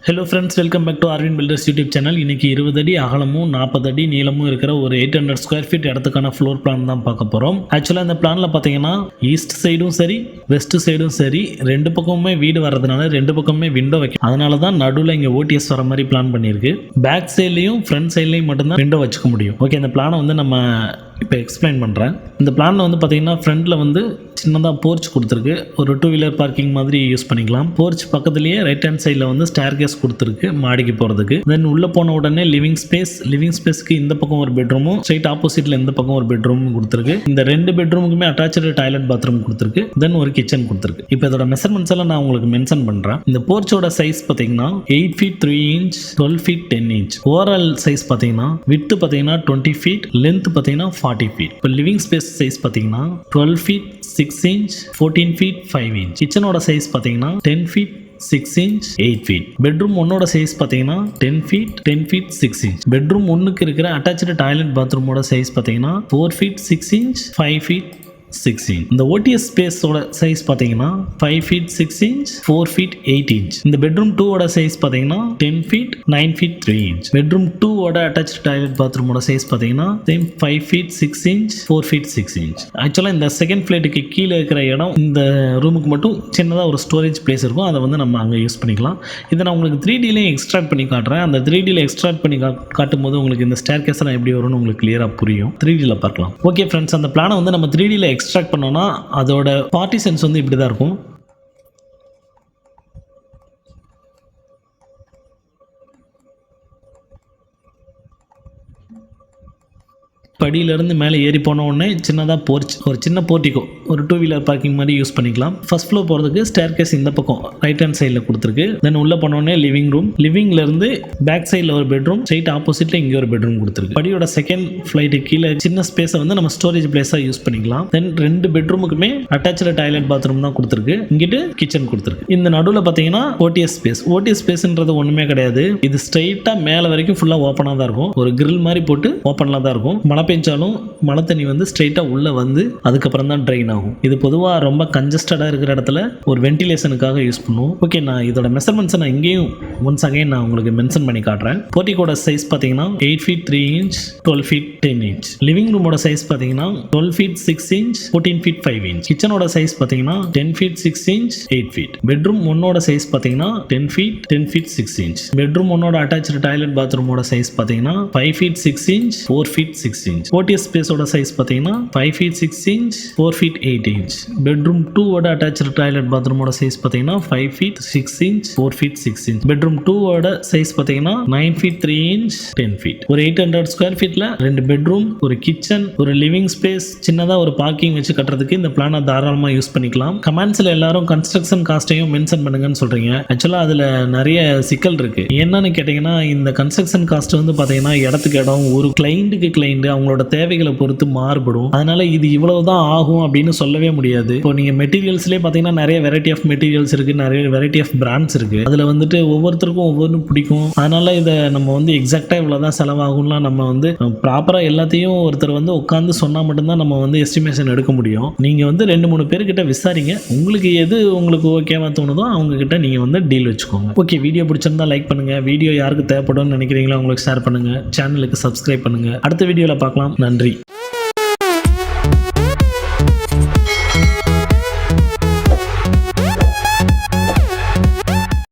Hello friends, welcome back to Aravind builders YouTube channel. இன்றைக்கி 20 அடி அகலமும் 40 அடி நீளமும் இருக்கிற ஒரு 800 ஸ்கொயர் ஃபீட் இடத்துக்கான ஃப்ளோர் பிளான் தான் பார்க்க போகிறோம். ஆக்சுவலாக இந்த பிளானில் பார்த்தீங்கன்னா ஈஸ்ட் சைடும் சரி வெஸ்ட் சைடும் சரி ரெண்டு பக்கமுமே வீடு வர்றதுனால ரெண்டு பக்கமுமே விண்டோ வைக்கும். அதனால தான் நடுவில் இங்கே ஓடிஎஸ் வர மாதிரி பிளான் பண்ணியிருக்கு. பேக் சைட்லேயும் ஃப்ரண்ட் சைட்லேயும் மட்டும்தான் விண்டோ வச்சுக்க முடியும். ஓகே, இந்த பிளானை வந்து நம்ம இப்போ எக்ஸ்பிளைன் பண்ணுறேன். இந்த பிளானில் வந்து பார்த்தீங்கன்னா ஃப்ரண்ட்டில் வந்து சின்னதாக போர்ச் கொடுத்துருக்கு. ஒரு 2 வீலர் பார்க்கிங் மாதிரி யூஸ் பண்ணிக்கலாம். போர்ச் பக்கத்துலேயே ரைட் ஹேண்ட் சைடில் வந்து ஸ்டேர் கேஸ் கொடுத்துருக்கு மாடிக்கு போகிறதுக்கு. தென் உள்ளே போன உடனே லிவிங் ஸ்பேஸ்க்கு இந்த பக்கம் ஒரு பெட்ரூமும் ஸ்ட்ரைட் ஆப்போசிட்டில் இந்த பக்கம் ஒரு பெட்ரூமும் கொடுத்துருக்கு. இந்த 2 பெட்ரூமுக்குமே அட்டாச்சு டாய்லெட் பாத்ரூம் கொடுத்துருக்கு. தென் ஒரு கிச்சன் கொடுத்துருக்கு. இப்போ இதோட மெஷர்மெண்ட்ஸ் எல்லாம் நான் உங்களுக்கு மென்ஷன் பண்ணுறேன். இந்த போர்ச்சோட சைஸ் பார்த்தீங்கன்னா 8 feet 3 inch 12 feet 10 inch. Overall size பார்த்தீங்கன்னா வித்து பார்த்தீங்கன்னா 20 feet, லென்த் பார்த்தீங்கன்னா 40 feet. இப்போ லிவிங் ஸ்பேஸ் சைஸ் பார்த்தீங்கன்னா 12 feet 6 inch 14 feet 5 inch. கிச்சனோட சைஸ் பார்த்தீங்கன்னா 10 feet 6 inch 8 feet. பெட்ரூம் ஒன்னோட சைஸ் பார்த்தீங்கன்னா 10 feet 6 inch. பெட்ரூம் ஒன்னுக்கு இருக்கிற அட்டாச்சு டாய்லெட் பாத்ரூமோட சைஸ் பார்த்தீங்கன்னா 4 feet 6 inch 5 feet 6 inch. இந்த ஓடிஎஸ் ஸ்பேஸோட சைஸ் பார்த்தீங்கன்னா 5 feet 6 inch 4 feet 8 inch. இந்த பெட்ரூம் 2 ஓட சைஸ் பார்த்தீங்கன்னா 10 feet 9 feet 3 inch. பெட்ரூம் 2 ஓட அட்டாச்சு டாய்லெட் பாத்ரூமோட சைஸ் பார்த்தீங்கன்னா 5 feet 6 inch 4 feet 6 inch. ஆக்சுவலாக இந்த செகண்ட் ஃப்ளைட்டுக்கு கீழே இருக்கிற இடம் இந்த ரூமுக்கு மட்டும் சின்னதாக ஒரு ஸ்டோரேஜ் பிளேஸ் இருக்கும். அதை வந்து நம்ம அங்கே யூஸ் பண்ணிக்கலாம். இதை நான் உங்களுக்கு 3Dலையும் எக்ஸ்ட்ராக்ட் பண்ணி காட்டுறேன். அந்த 3Dயில் எக்ஸ்ட்ராக்ட் பண்ணி காட்டும் போது உங்களுக்கு இந்த ஸ்டேர் கேஸ் எல்லாம் எப்படி வரும்னு உங்களுக்கு கிளியராக புரியும். 3Dயில் பார்க்கலாம். ஓகே ஃப்ரெண்ட்ஸ், அந்த பிளானை வந்து நம்ம 3Dயில் எக்ஸ்ட்ராக்ட் பண்ணோம்னா அதோட பார்ட்டிஷன்ஸ் வந்து இப்படி தான் இருக்கும். படியிலேருந்து மேலே ஏறி போன உடனே சின்னதாக போர்ச், ஒரு சின்ன போர்ட்டிக்கோ, ஒரு 2 வீலர் பார்க்கிங் மாதிரி யூஸ் பண்ணிக்கலாம். ஃபர்ஸ்ட் ஃப்ளோர் போகிறதுக்கு ஸ்டேர் கேஸ் இந்த பக்கம் ரைட் ஹேண்ட் சைடில் கொடுத்துருக்கு. தென் உள்ளே போன உடனே லிவிங் ரூம், லிவிங்லேருந்து பேக் சைடில் ஒரு பெட்ரூம், ஸ்ட்ரைட் ஆப்போசிட்டில் இங்கே ஒரு பெட்ரூம் கொடுத்துருக்கு. படியோட செகண்ட் ஃப்ளைட்டு கீழே சின்ன ஸ்பேஸை வந்து நம்ம ஸ்டோரேஜ் பிளேஸாக யூஸ் பண்ணிக்கலாம். தென் 2 பெட்ரூமுக்குமே அட்டாச்சு டாய்லெட் பாத்ரூம் தான் கொடுத்துருக்கு. இங்கிட்டு கிச்சன் கொடுத்துருக்கு. இந்த நடுவில் பார்த்தீங்கன்னா ஓடிஎஸ் ஸ்பேஸ்ன்றது ஒன்றுமே கிடையாது. இது ஸ்ட்ரைட்டாக மேலே வரைக்கும் ஃபுல்லாக ஓப்பனாக தான் இருக்கும். ஒரு கிரில் மாதிரி போட்டு ஓப்பனில் தான் இருக்கும். மழை பெஞ்சாலும் மழை தண்ணி வந்து ஸ்ட்ரெயிட்டாக உள்ளே வந்து அதுக்கப்புறம் தான் ட்ரைன் ஆகும். இது பொதுவாக ரொம்ப கன்ஜஸ்டடாக இருக்கிற இடத்துல ஒரு வென்டிலேஷனுக்காக யூஸ் பண்ணுவோம். ஓகே, நான் இதோட மெஷர்மெண்ட்ஸை நான் இங்கேயும் ஒன்ஸ் அகைன் நான் உங்களுக்கு மென்ஷன் பண்ணி காட்டுறேன். போர்ட்டிக்கோட சைஸ் பார்த்தீங்கன்னா 8 feet 3 inch 12 feet 10 inch. Living ரூமோட சைஸ் பார்த்தீங்கன்னா 12 feet 6 inch 14 feet 5 inch. கிச்சனோட சைஸ் பார்த்தீங்கன்னா 10 feet 6 inch 8 feet. பெட்ரூம் ஒன்னோட சைஸ் பார்த்தீங்கன்னா 10 feet 6 inch. பெட்ரூம் ஒன்னோட அட்டாச்சு டாய்லெட் பாத்ரூமோட சைஸ் பார்த்தீங்கன்னா 5 feet 6 inch 4 feet 6 inch. OTS ஸ்பேஸோட சைஸ் பார்த்தீங்கன்னா 5 feet 6 inch 4 feet 8 inch. Bedroom 2 ஓட அட்டாச்சு டாய்லெட் பாத்ரூமோட சைஸ் பார்த்தீங்கன்னா 5 feet 6 inch 4 feet 6 inch. Bedroom 2 ஓட சைஸ் பார்த்தீங்கன்னா 9 feet 3 inch 10 feet. ஒரு 800 ஸ்கொயர் ஃபீட்ல 2 பெட்ரூம், ஒரு கிச்சன், ஒரு லிவிங் ஸ்பேஸ், சின்னதாக ஒரு பார்க்கிங் வச்சு கட்டுறதுக்கு இந்த பிளானை தாராளமாக யூஸ் பண்ணிக்கலாம். கமெண்ட்ஸில் எல்லாரும் கன்ஸ்ட்ரக்ஷன் காஸ்ட்டையும் மென்ஷன் பண்ணுங்கன்னு சொல்றீங்க. ஆக்சுவலாக அதில் நிறைய சிக்கல் இருக்கு. என்னன்னு கேட்டிங்கன்னா, இந்த கன்ஸ்ட்ரக்ஷன் காஸ்ட் வந்து பார்த்தீங்கன்னா இடத்துக்கு இடம், ஒரு கிளைண்ட்டுக்கு கிளைண்ட் அவங்களோட தேவைகளை பொறுத்து மாறுபடும். அதனால இது இவ்வளவுதான் ஆகும் அப்படின்னு சொல்லவே முடியாது. இப்போ நீங்க மெட்டீரியல்ஸ்லேயே பார்த்தீங்கன்னா நிறைய வெரைட்டி ஆஃப் மெட்டீரியல்ஸ் இருக்கு, நிறைய வெரைட்டி ஆஃப் பிராண்ட்ஸ் இருக்கு. அதுல வந்துட்டு ஒவ்வொருத்தருக்கும் ஒவ்வொன்றும் பிடிக்கும். அதனால இதை நம்ம வந்து எக்ஸாக்டா இவ்வளவுதான் செலவாகும்லாம் நம்ம வந்து ப்ராப்பரா எல்லாத்தையும் ஒருத்தர் வந்து உட்காந்து சொன்னா மட்டும்தான் நம்ம வந்து எஸ்டிமேஷன் எடுக்க முடியும். நீங்க வந்து 2-3 பேர்கிட்ட விசாரிங்க. உங்களுக்கு எது உங்களுக்கு ஓகேவா தோணுதோ அவங்க கிட்ட நீங்க வந்து டீல் வச்சுக்கோங்க. ஓகே, வீடியோ பிடிச்சிருந்தா லைக் பண்ணுங்க. வீடியோ யாருக்கு தேவைப்படும்னு நினைக்கிறீங்களோ அவங்களுக்கு ஷேர் பண்ணுங்க. சேனலுக்கு சப்ஸ்கிரைப் பண்ணுங்க. அடுத்த வீடியோல பார்க்கலாம். நன்றி.